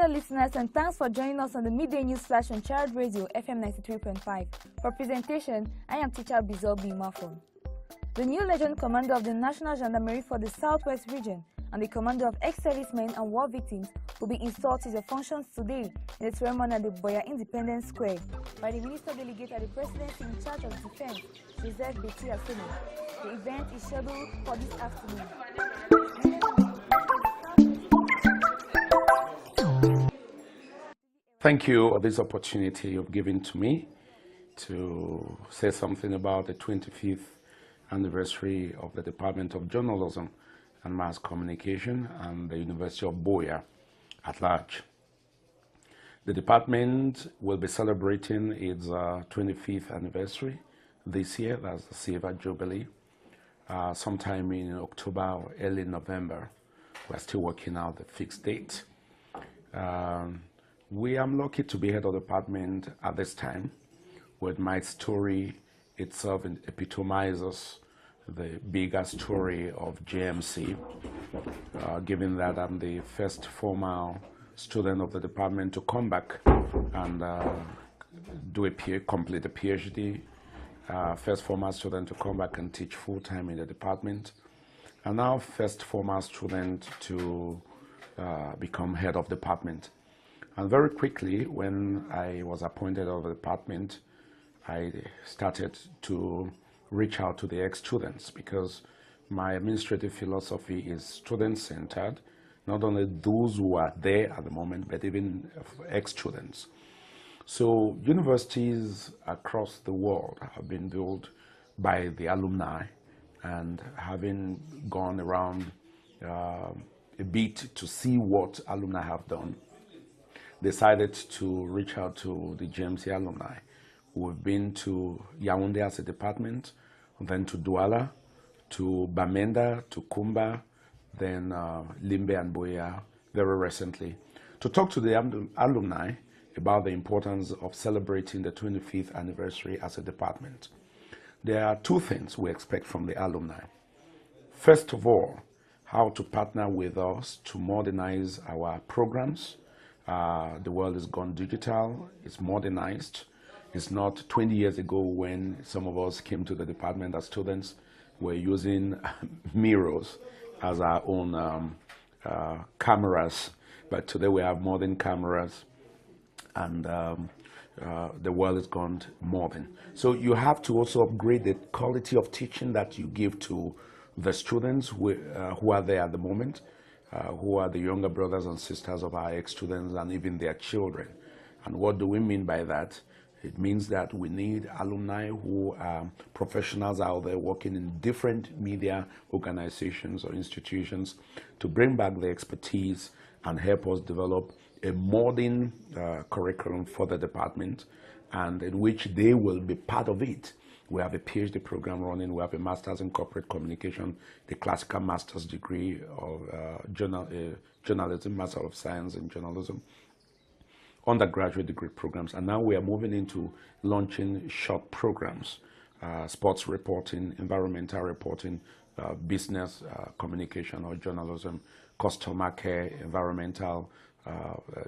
Hello listeners, and thanks for joining us on the Midday News Flash on Child Radio FM 93.5. For presentation, I am teacher Bizobi Mafon. The new Legend Commander of the National Gendarmerie for the Southwest region and the Commander of ex-servicemen and war victims will be installed to their functions today in the ceremony at the Buea Independence Square by the Minister Delegate at the Presidency in charge of Defense, Joseph Betty Asene. The event is scheduled for this afternoon. Thank you for this opportunity you've given to me to say something about the 25th anniversary of the Department of Journalism and Mass Communication and the University of Buea at large. The department will be celebrating its 25th anniversary this year. That's the Silver Jubilee, sometime in October or early November. We're still working out the fixed date. We am lucky to be head of the department at this time, where my story itself epitomizes the bigger story of JMC, given that I'm the first formal student of the department to come back and complete a PhD, first formal student to come back and teach full-time in the department, and now first formal student to become head of department. And very quickly, when I was appointed of the department, I started to reach out to the ex-students because my administrative philosophy is student-centered, not only those who are there at the moment, but even ex-students. So universities across the world have been built by the alumni, and having gone around a bit to see what alumni have done, decided to reach out to the JMC alumni. We've been to Yaoundé as a department, then to Douala, to Bamenda, to Kumba, then Limbe and Buea very recently, to talk to the alumni about the importance of celebrating the 25th anniversary as a department. There are two things we expect from the alumni. First of all, how to partner with us to modernize our programs. The world has gone digital, it's modernized. It's not 20 years ago when some of us came to the department as students, were using mirrors as our own cameras. But today we have modern cameras, and the world has gone modern. So you have to also upgrade the quality of teaching that you give to the students who are there at the moment, who are the younger brothers and sisters of our ex-students and even their children. And what do we mean by that? It means that we need alumni who are professionals out there working in different media organizations or institutions to bring back the expertise and help us develop a modern curriculum for the department, and in which they will be part of it. We have a PhD program running. We have a master's in corporate communication, the classical master's degree of journalism, Master of Science in journalism, undergraduate degree programs. And now we are moving into launching short programs, sports reporting, environmental reporting, business communication or journalism, customer care, environmental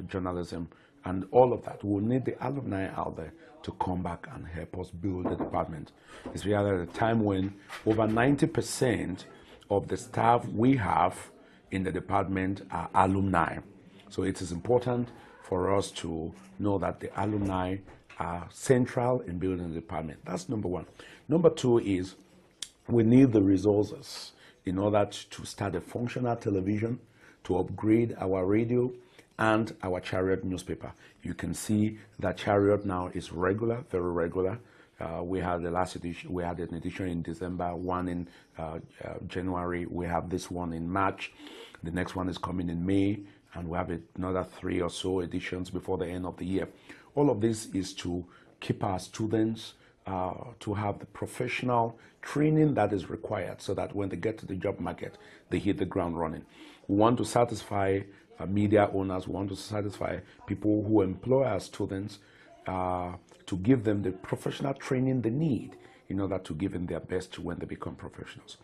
journalism, and all of that. We'll need the alumni out there to come back and help us build the department. It's really at a time when over 90% of the staff we have in the department are alumni. So it is important for us to know that the alumni are central in building the department. That's number one. Number two is we need the resources in order to start a functional television, to upgrade our radio, and our Chariot newspaper. You can see that Chariot now is regular, very regular. We had the last edition, we had an edition in December, one in January, we have this one in March, the next one is coming in May, and we have another 3 or so editions before the end of the year. All of this is to keep our students to have the professional training that is required so that when they get to the job market, they hit the ground running. We want to satisfy media owners, we want to satisfy people who employ our students to give them the professional training they need in order to give them their best when they become professionals.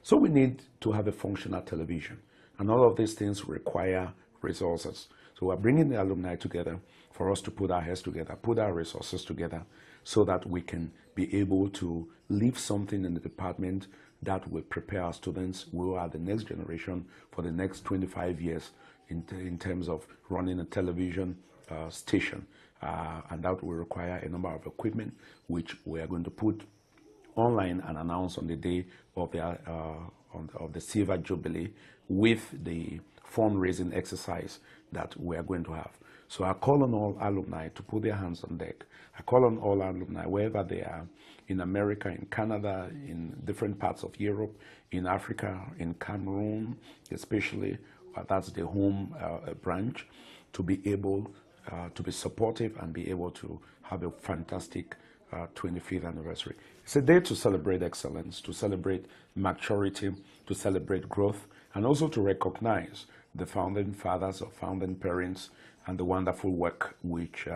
So we need to have a functional television, and all of these things require resources. So we're bringing the alumni together for us to put our heads together, put our resources together, so that we can be able to leave something in the department that will prepare our students who are the next generation for the next 25 years in terms of running a television station. And that will require a number of equipment, which we are going to put online and announce on the day of the Silver Jubilee with the fundraising exercise that we are going to have. So I call on all alumni to put their hands on deck. I call on all alumni, wherever they are, in America, in Canada, in different parts of Europe, in Africa, in Cameroon, especially, that's the home branch, to be able to be supportive and be able to have a fantastic 25th anniversary. It's a day to celebrate excellence, to celebrate maturity, to celebrate growth, and also to recognize the founding fathers or founding parents and the wonderful work which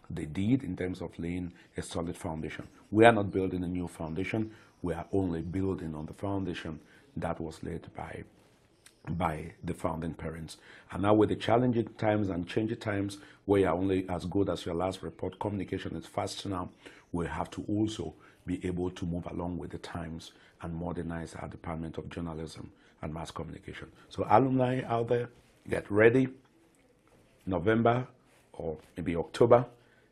they did in terms of laying a solid foundation. We are not building a new foundation, we are only building on the foundation that was laid by the founding parents. And now with the challenging times and changing times, where you're only as good as your last report, communication is faster now, we have to also be able to move along with the times and modernize our Department of Journalism and Mass Communication. So alumni out there, get ready. November or maybe October,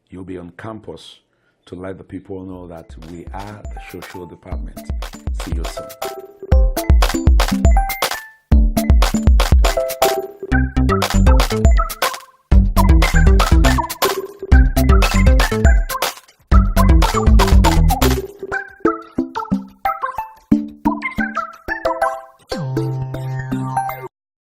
you'll be on campus to let the people know that we are the social department. See you soon.